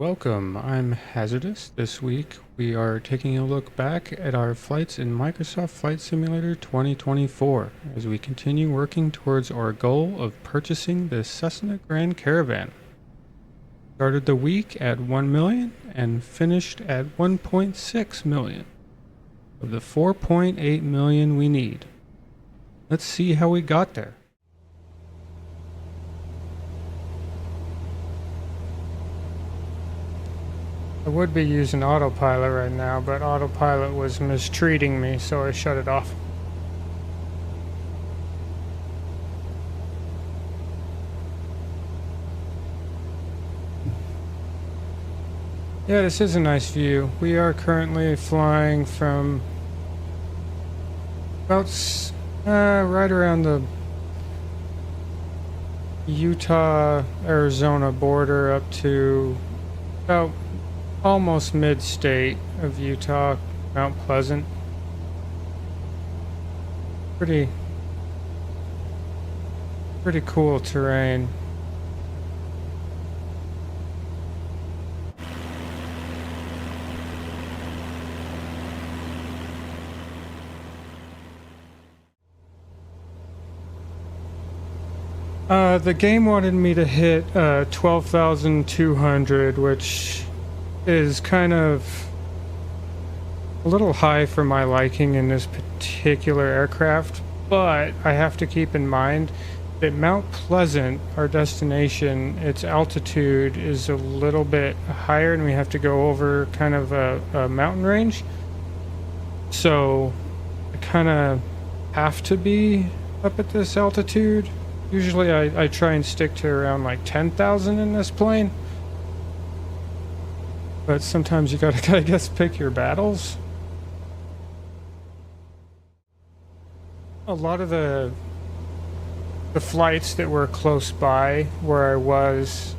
Welcome, I'm Hazardous. This week we are taking a look back at our flights in Microsoft Flight Simulator 2024 as we continue working towards our goal of purchasing the Cessna Grand Caravan. Started the week at 1 million and finished at 1.6 million of the 4.8 million we need. Let's see how we got there. I would be using autopilot right now, but autopilot was mistreating me, so I shut it off. Yeah, this is a nice view. We are currently flying from about right around the Utah-Arizona border up to about almost mid-state of Utah, Mount Pleasant. Pretty cool terrain. The game wanted me to hit 12,200, which is kind of a little high for my liking in this particular aircraft, but I have to keep in mind that Mount Pleasant, our destination, its altitude is a little bit higher and we have to go over kind of a mountain range. So I kind of have to be up at this altitude. Usually I try and stick to around like 10,000 in this plane. But sometimes you gotta, I guess, pick your battles. A lot of the flights that were close by where I was,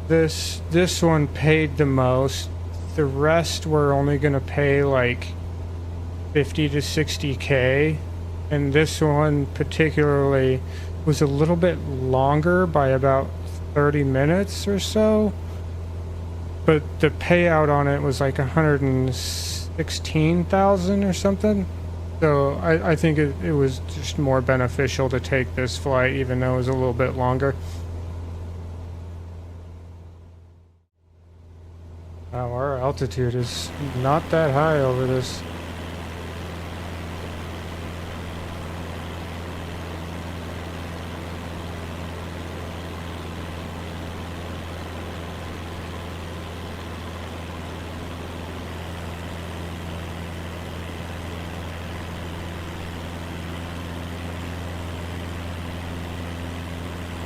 this one paid the most. The rest were only gonna pay like 50 to 60K. And this one particularly was a little bit longer by about 30 minutes or so, but the payout on it was like 116,000 or something. So I think it was just more beneficial to take this flight, even though it was a little bit longer. Wow, our altitude is not that high over this.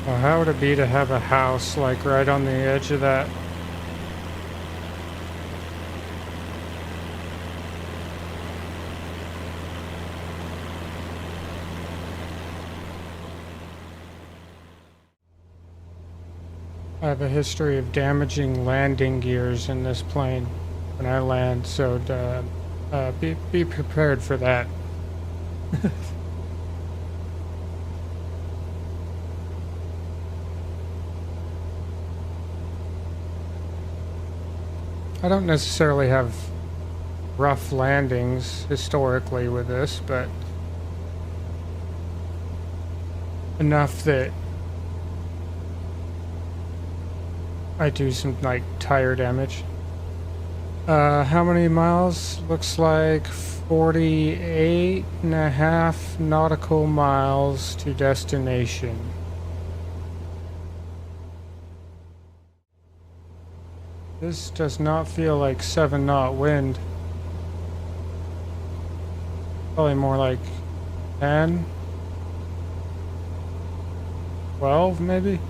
Well, how would it be to have a house like right on the edge of that? I have a history of damaging landing gears in this plane when I land, so be prepared for that. I don't necessarily have rough landings historically with this, but enough that I do some like tire damage. How many miles? Looks like 48.5 nautical miles to destination. This does not feel like 7-knot wind. Probably more like 10, 12 maybe.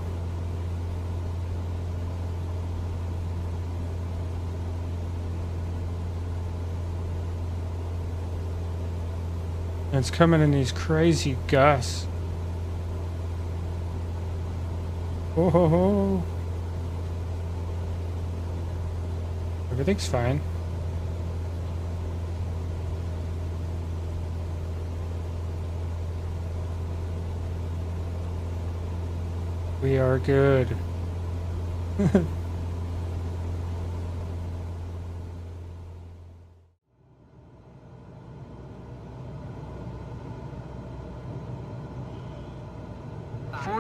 And it's coming in these crazy gusts. Oh ho ho. Everything's fine. We are good. For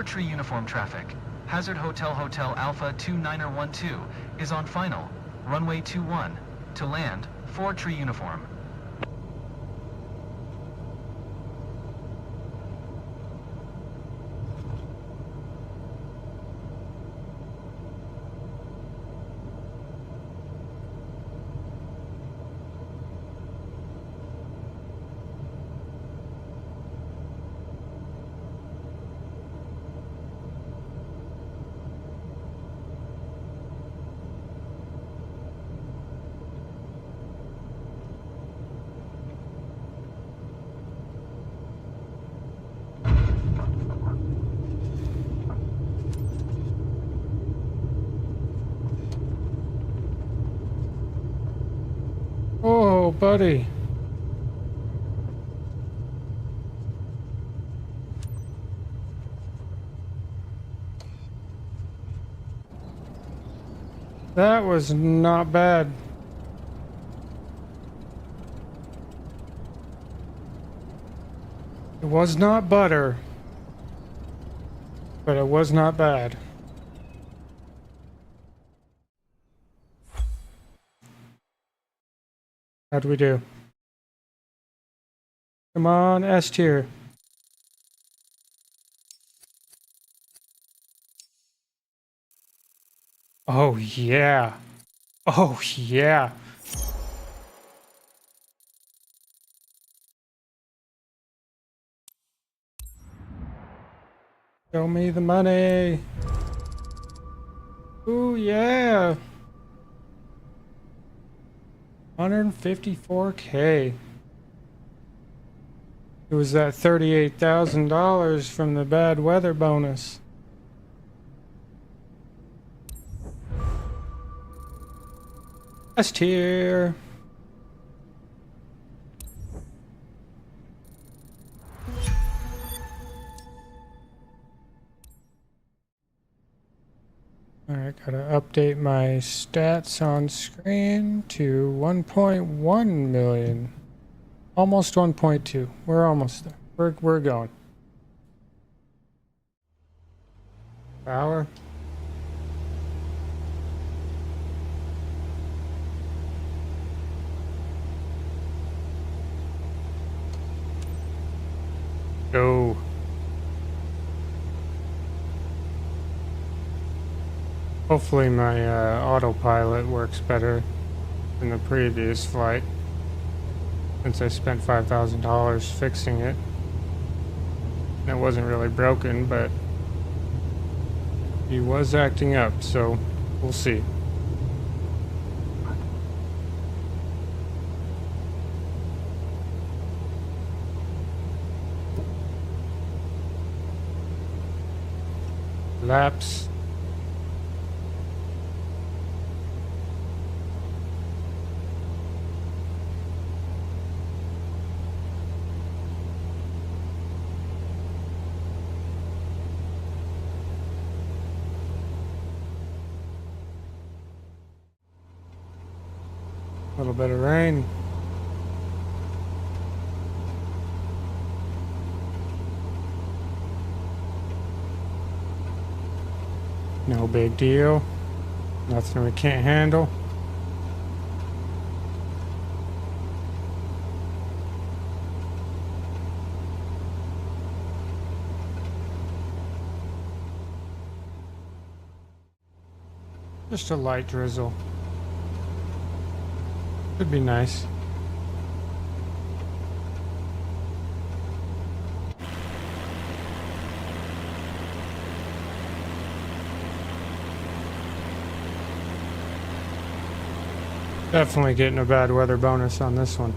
tree uniform traffic, Hazard Hotel Alpha 29er12 is on final, runway 21, to land, for tree uniform. Oh, buddy. That was not bad. It was not butter, but it was not bad. How'd we do? Come on, S tier. Oh, yeah. Oh, yeah. Show me the money. Ooh, yeah. 154K. It was that $38,000 from the bad weather bonus. S tier. Alright, gotta update my stats on screen to 1.1 million. Almost 1.2. We're almost there. We're going. Power. Go. Hopefully my autopilot works better than the previous flight, since I spent $5,000 fixing it. And it wasn't really broken, but he was acting up, so we'll see. Laps. A little bit of rain. No big deal. Nothing we can't handle. Just a light drizzle. Could be nice. Definitely getting a bad weather bonus on this one.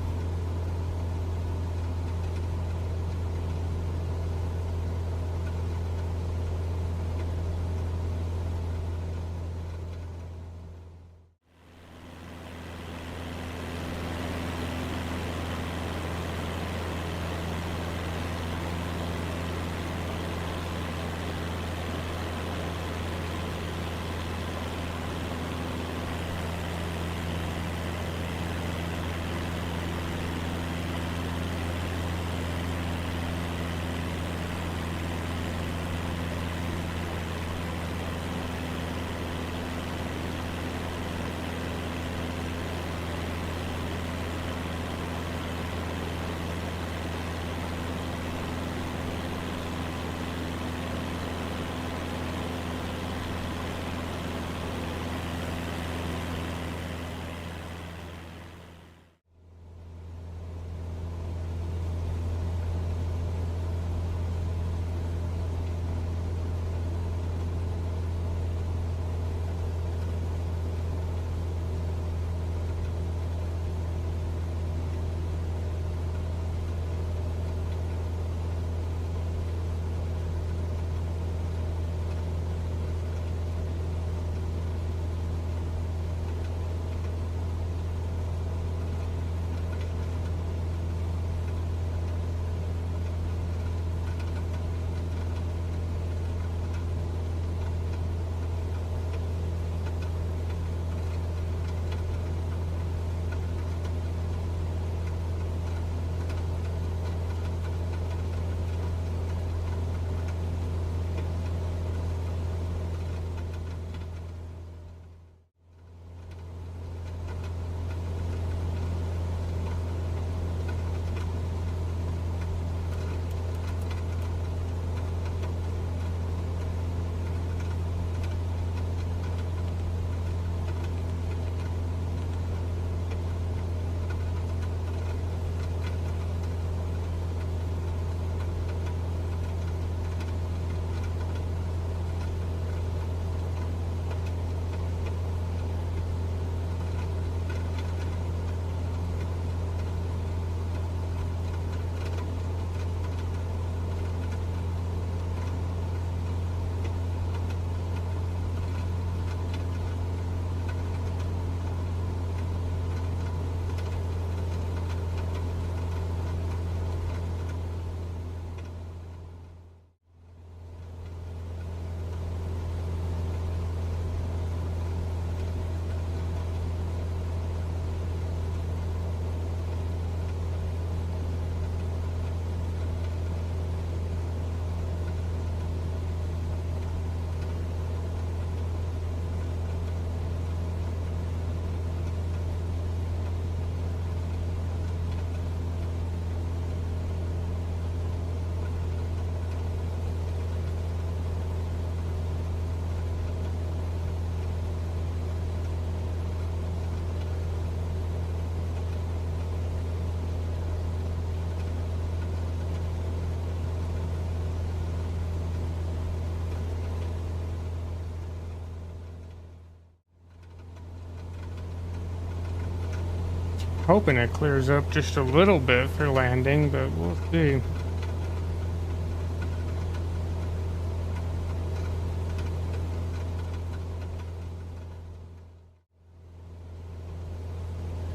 Hoping it clears up just a little bit for landing, but we'll see.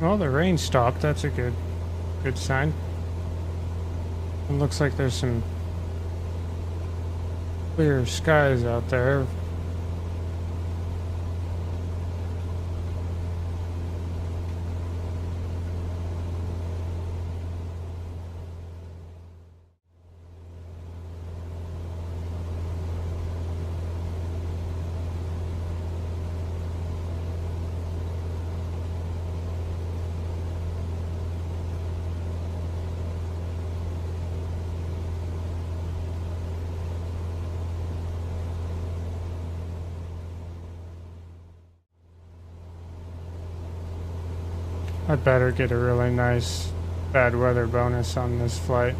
Well, the rain stopped. That's a good sign. It looks like there's some clear skies out there. I better get a really nice bad weather bonus on this flight.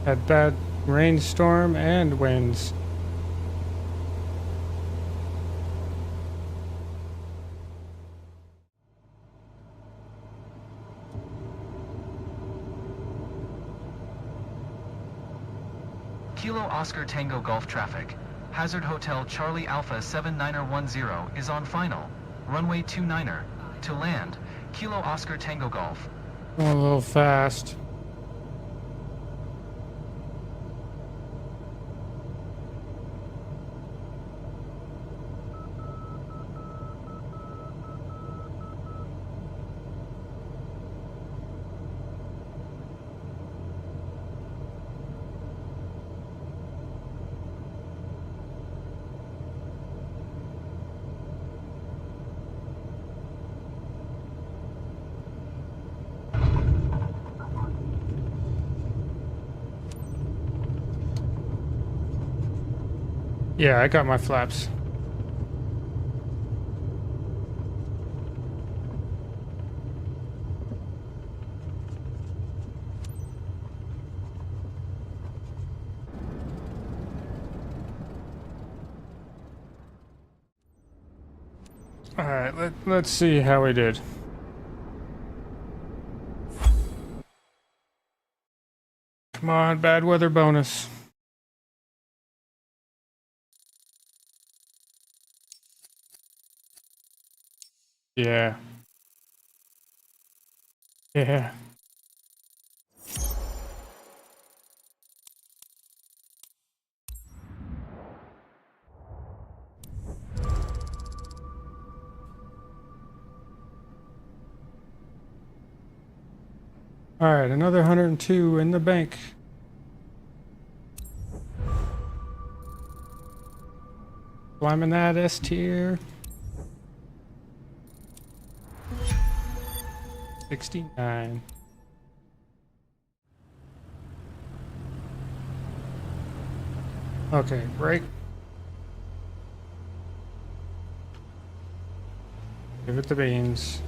Had bad rainstorm and winds. Kilo Oscar Tango Golf traffic. Hazard Hotel Charlie Alpha 79er10 is on final. Runway 29er. To land. Kilo Oscar Tango Golf. Going a little fast. Yeah, I got my flaps. All right, let's see how we did. Come on, bad weather bonus. Yeah. Yeah. All right, another 102 in the bank. Climbing that S tier. 69. Okay, break. Give it the beans.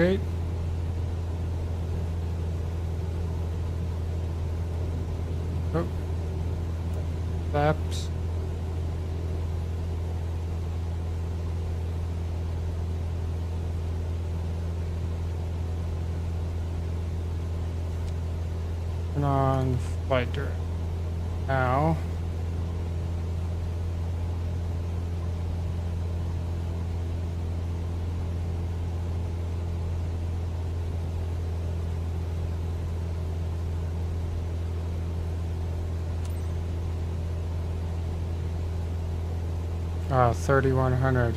Rotate. Oh. Flaps. Turn on flight direct. Now. Ah, 3100.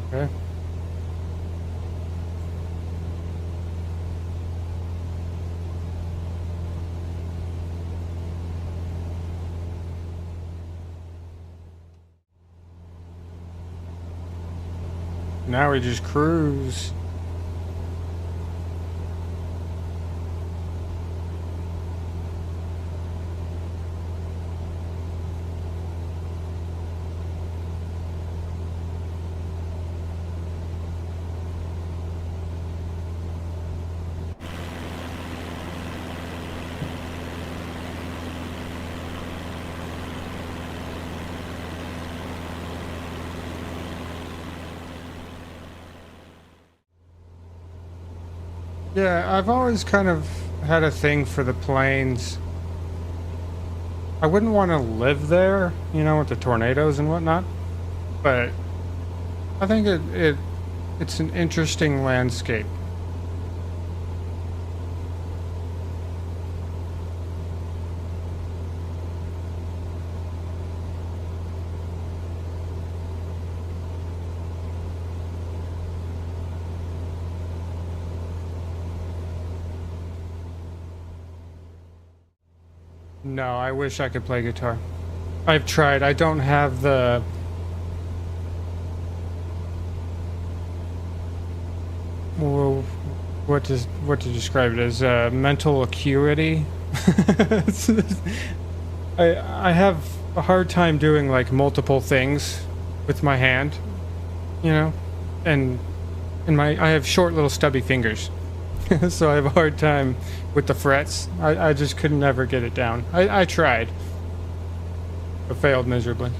Okay. now we just cruise. Yeah, I've always kind of had a thing for the plains. I wouldn't want to live there, you know, with the tornadoes and whatnot, but I think it's an interesting landscape. No, I wish I could play guitar. I've tried. I don't have the well, what to describe it as mental acuity. It's- I have a hard time doing like multiple things with my hand, you know, and I have short little stubby fingers, so I have a hard time with the frets. I just could never get it down. I tried, but failed miserably.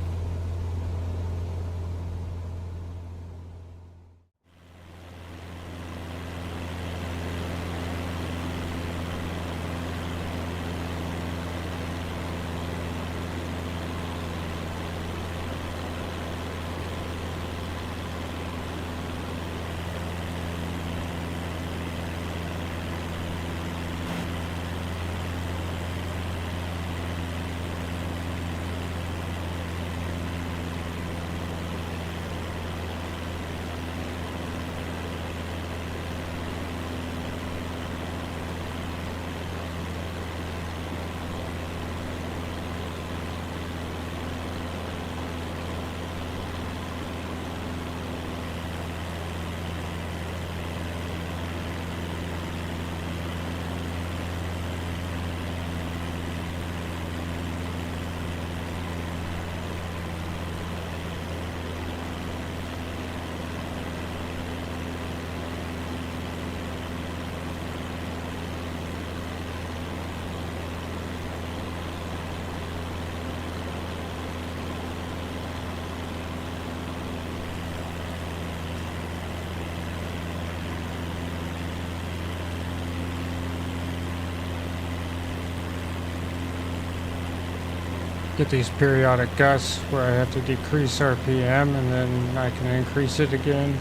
Get these periodic gusts where I have to decrease RPM and then I can increase it again.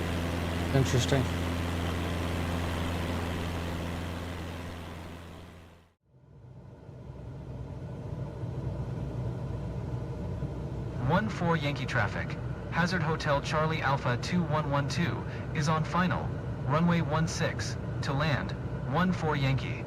Interesting. One 4 Yankee traffic. Hazard Hotel Charlie Alpha 2112 is on final. Runway 16 to land. 1 4 Yankee.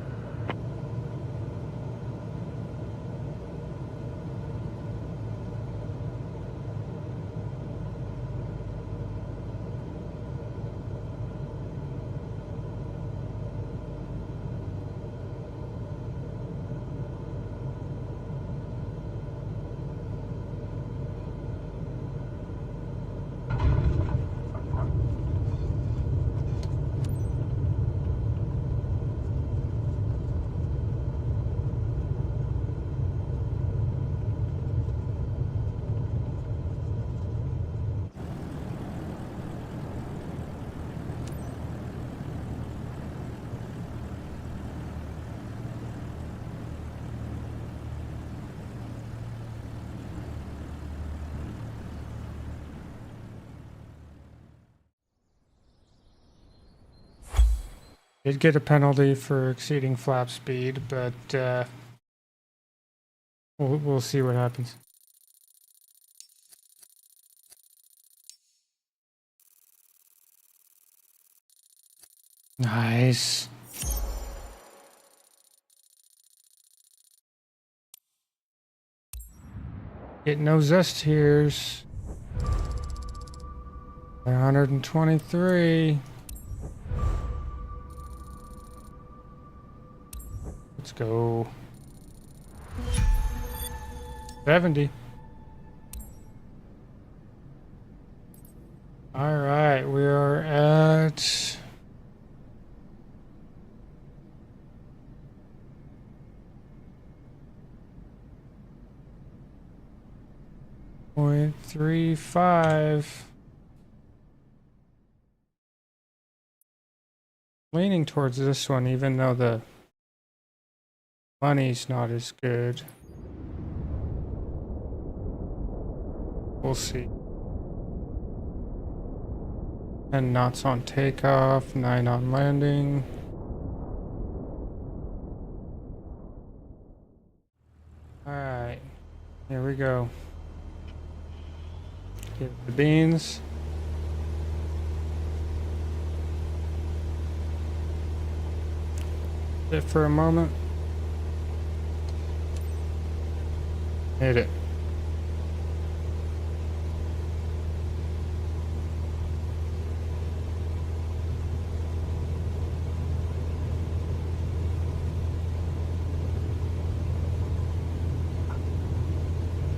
Did get a penalty for exceeding flap speed, but we'll see what happens. Nice. Getting no zest tears. 123. Let's go. 70. All right, we are at 0.35. Leaning towards this one, even though the money's not as good. We'll see. 10 knots on takeoff, 9 on landing. Alright, here we go. Give the beans. Sit for a moment. Hit it.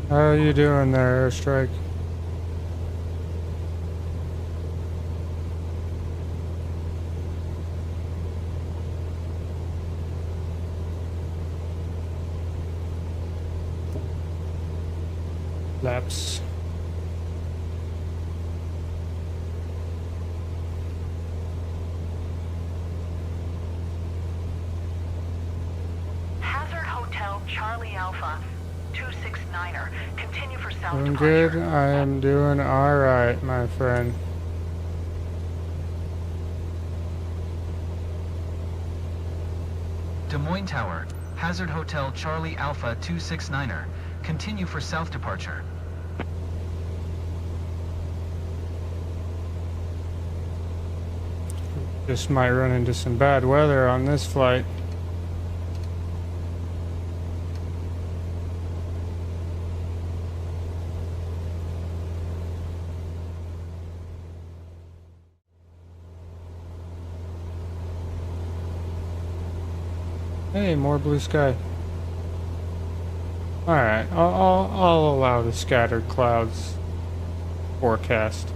How are you doing there, Airstrike? Laps. Hazard Hotel Charlie Alpha 269er. Continue for south Doing departure. good? I am doing alright, my friend. Des Moines Tower, Hazard Hotel Charlie Alpha 269er. Continue for south departure. Just might run into some bad weather on this flight. Hey, more blue sky. Alright, I'll allow the scattered clouds forecast.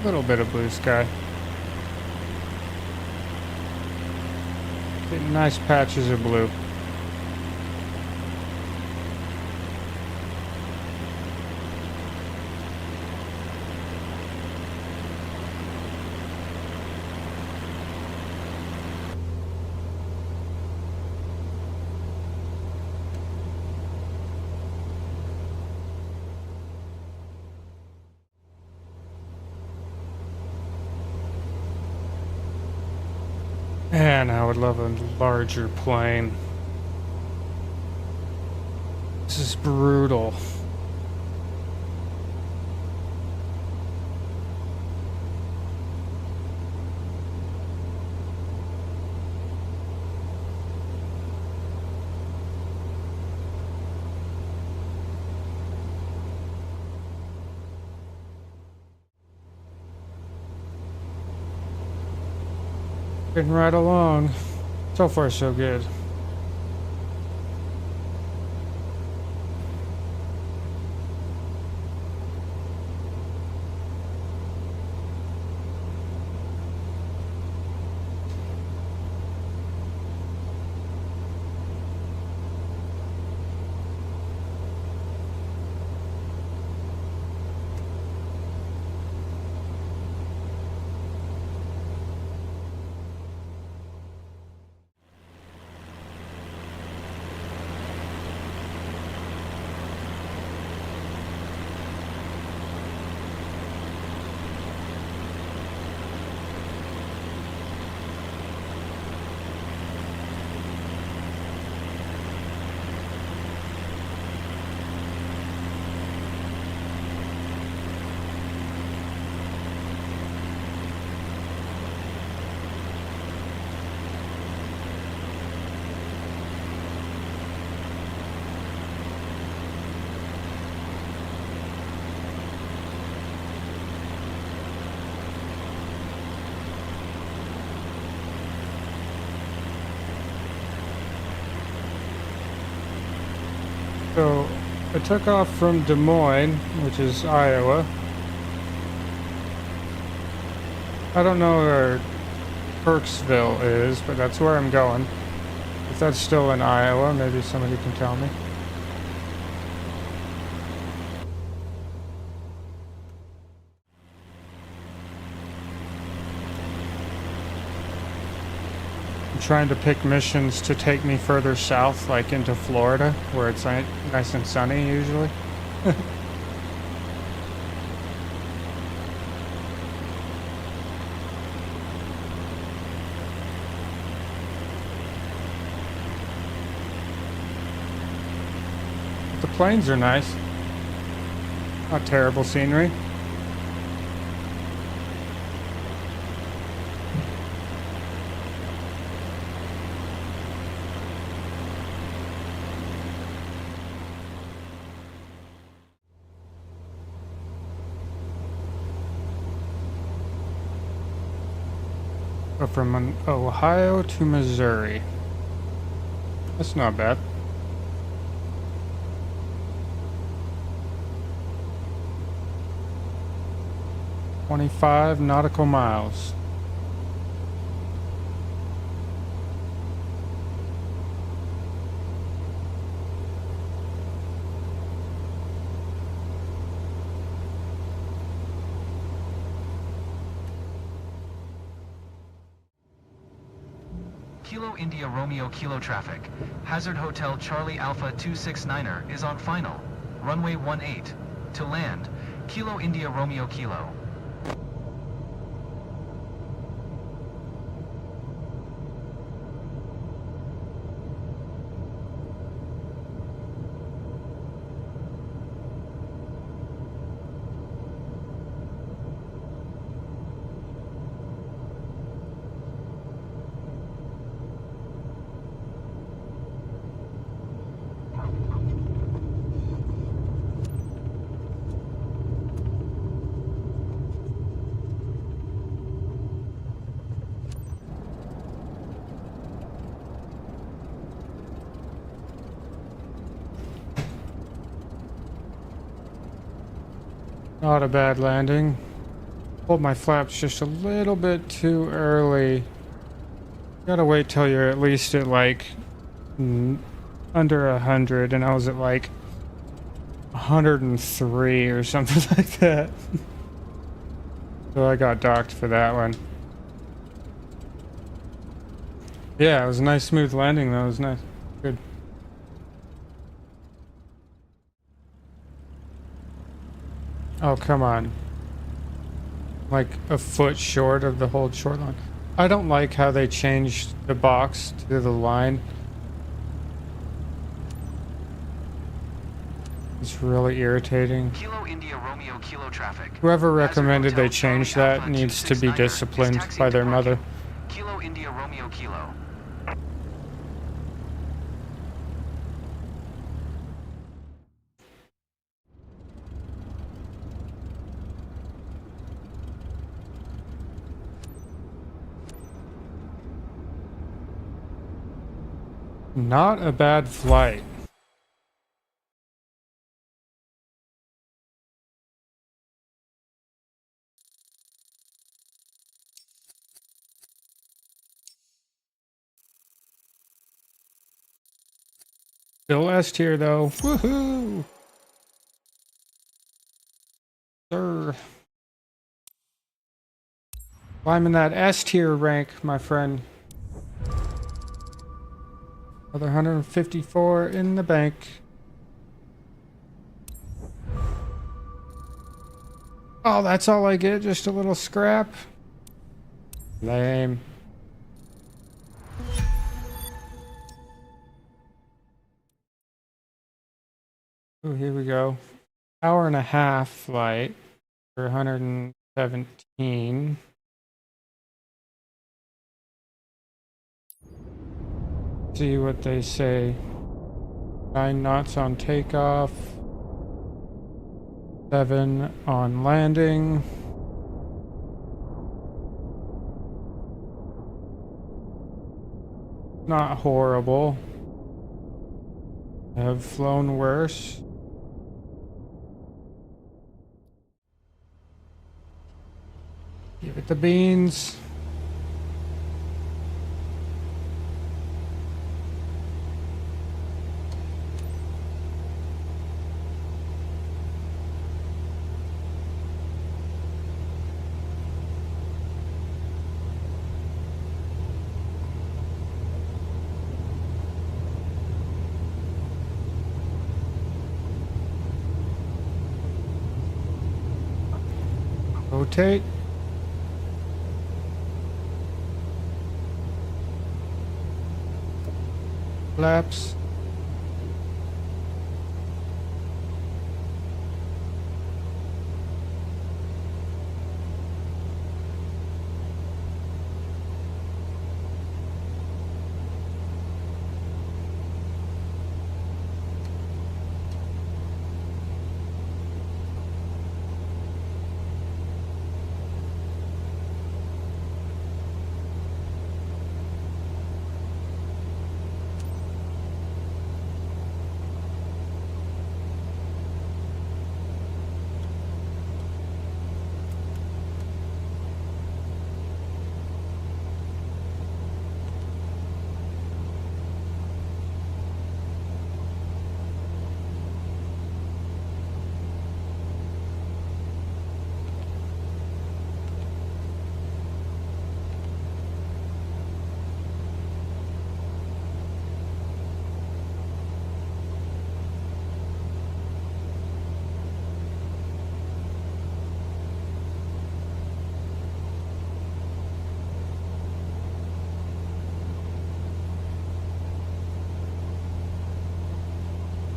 Little bit of blue sky. Getting nice patches of blue. Man, I would love a larger plane. This is brutal. Getting right along. So far, so good. So I took off from Des Moines, which is Iowa. I don't know where Kirksville is, but that's where I'm going. If that's still in Iowa, maybe somebody can tell me. I'm trying to pick missions to take me further south, like into Florida, where it's nice and sunny usually. The plains are nice. Not terrible scenery. Go from Ohio to Missouri. That's not bad. "25 nautical miles." Kilo India Romeo Kilo traffic. Hazard Hotel Charlie Alpha 269er is on final. Runway 18. To land, Kilo India Romeo Kilo. Not a bad landing. Pulled my flaps just a little bit too early. Gotta wait till you're at least at like under 100, and I was at like 103 or something like that. So I got docked for that one. Yeah, it was a nice smooth landing though. It was nice. Good. Oh, come on. Like a foot short of the whole short line. I don't like how they changed the box to the line. It's really irritating. Kilo India Romeo Kilo traffic. Whoever Hazard recommended Hotel they change Charlie that Alpha needs to be 269er is disciplined taxiing by their to mother. parking. Kilo India Romeo Kilo. Not a bad flight. Still S tier though. Woohoo! Sir. Climbing that S tier rank, my friend. Another 154 in the bank. Oh, that's all I get? Just a little scrap? Lame. Oh, here we go. Hour and a half flight for 117. See what they say. 9 knots on takeoff. 7 on landing. Not horrible. Have flown worse. Give it the beans. Rotate. Flaps.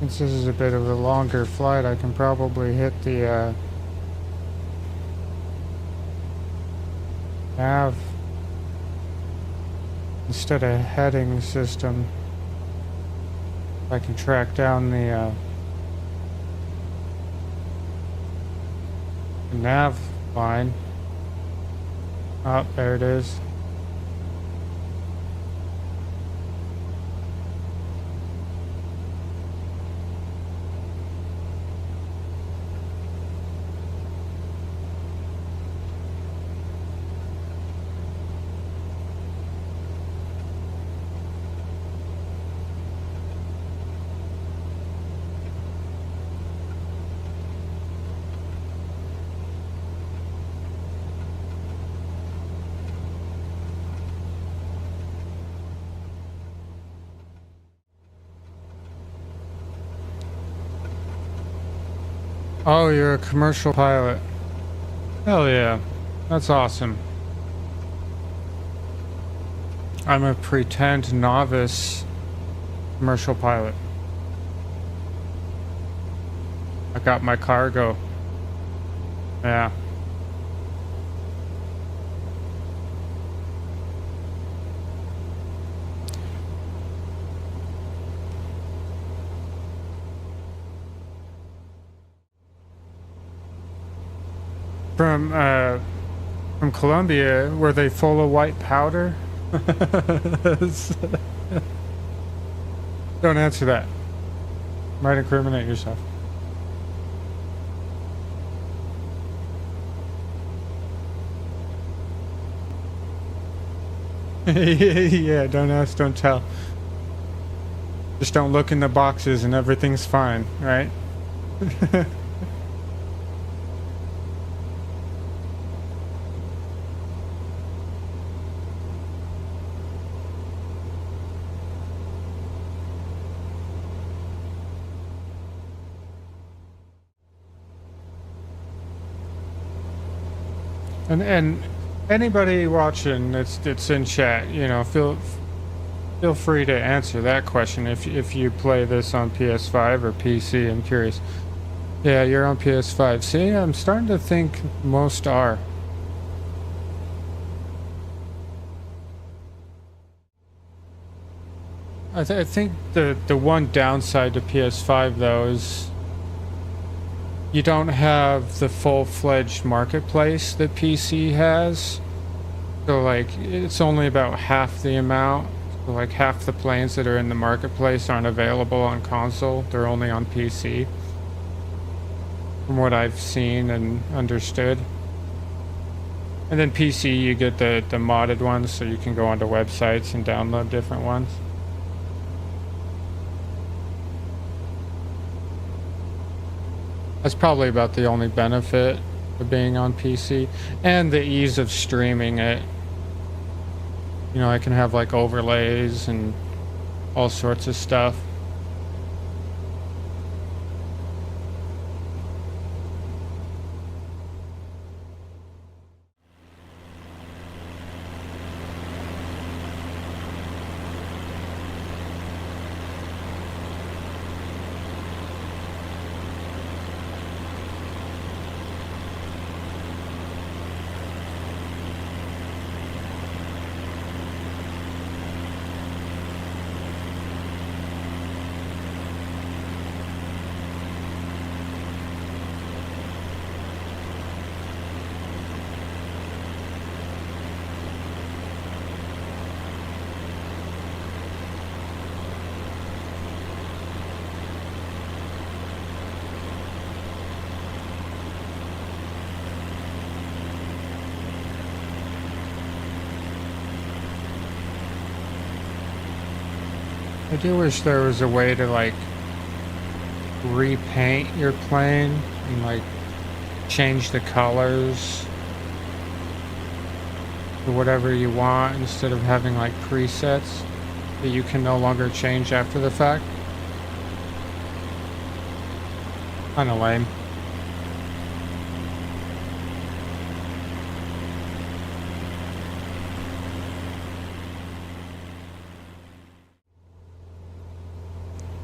Since this is a bit of a longer flight, I can probably hit the nav instead of heading system. I can track down the nav line. Oh, there it is. Oh, you're a commercial pilot. Hell yeah. That's awesome. I'm a pretend novice commercial pilot. I got my cargo. Yeah. From Colombia, were they full of white powder? Don't answer that. Might incriminate yourself. Yeah, don't ask, don't tell. Just don't look in the boxes and everything's fine, right? And anybody watching that's in chat, you know, feel free to answer that question if you play this on PS5 or PC. I'm curious. Yeah, you're on PS5. See, I'm starting to think most are. I think the one downside to PS5 though is you don't have the full-fledged marketplace that PC has. So like it's only about half the amount. So like half the planes that are in the marketplace aren't available on console, they're only on PC, from what I've seen and understood. And then PC, you get the modded ones, so you can go onto websites and download different ones. That's probably about the only benefit of being on PC, and the ease of streaming it. You know, I can have like overlays and all sorts of stuff. I do wish there was a way to like repaint your plane and like change the colors to whatever you want instead of having like presets that you can no longer change after the fact. Kinda lame.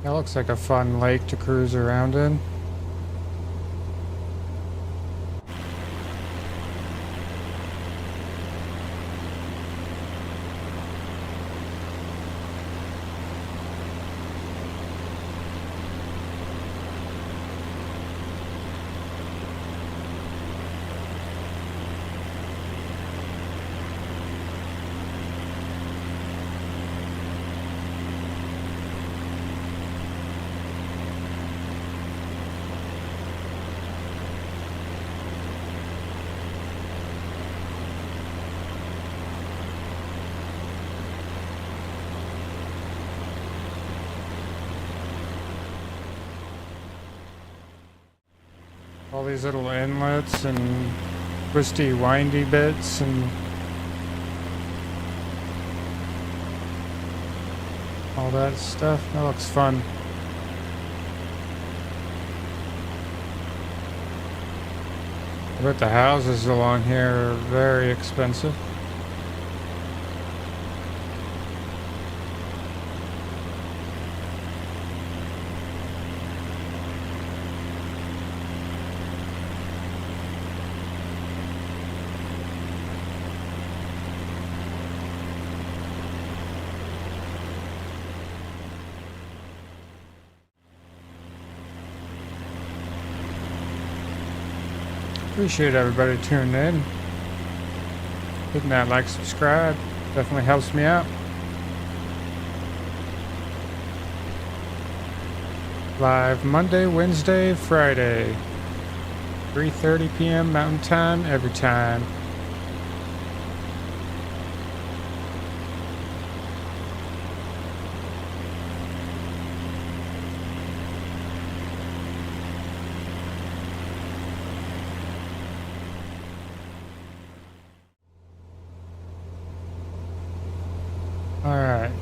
That looks like a fun lake to cruise around in. All these little inlets and twisty, windy bits and all that stuff. That looks fun. I bet the houses along here are very expensive. Appreciate everybody tuning in. Hitting that like, subscribe definitely helps me out. Live Monday, Wednesday, Friday, 3:30 p.m. Mountain Time every time. All right.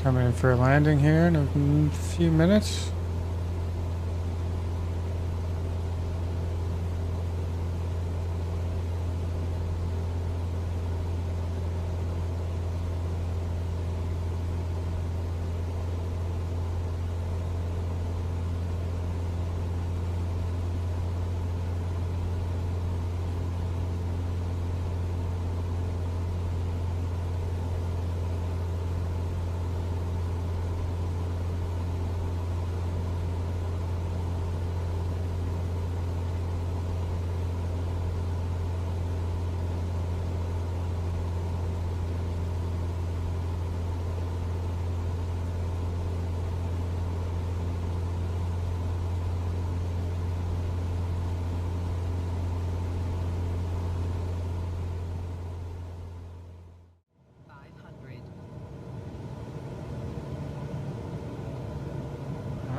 Coming in for a landing here in a few minutes.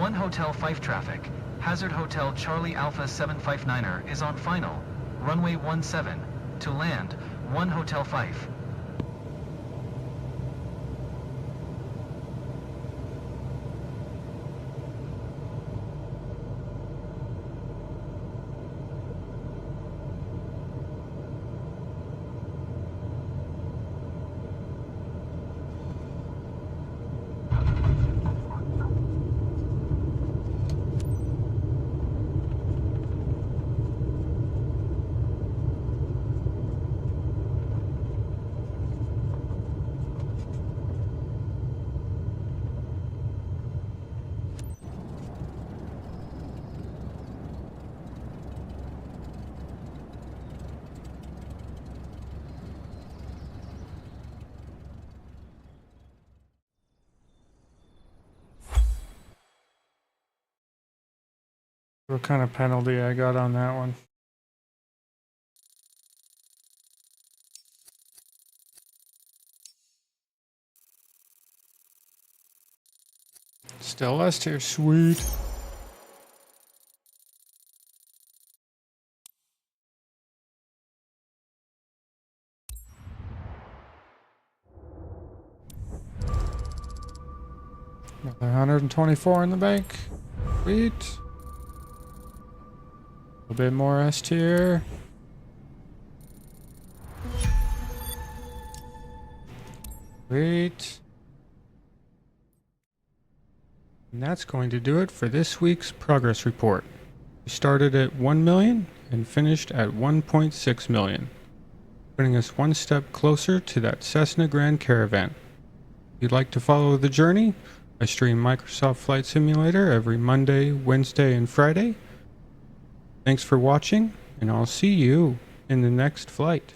1 Hotel 5 traffic. Hazard Hotel Charlie Alpha 759er is on final. Runway 17. To land, 1 Hotel 5. What kind of penalty I got on that one? Still S tier, sweet. Another 124 in the bank. Sweet. A little bit more S tier. Sweet. And that's going to do it for this week's progress report. We started at 1 million and finished at 1.6 million, putting us one step closer to that Cessna Grand Caravan. If you'd like to follow the journey, I stream Microsoft Flight Simulator every Monday, Wednesday, and Friday. Thanks for watching, and I'll see you in the next flight.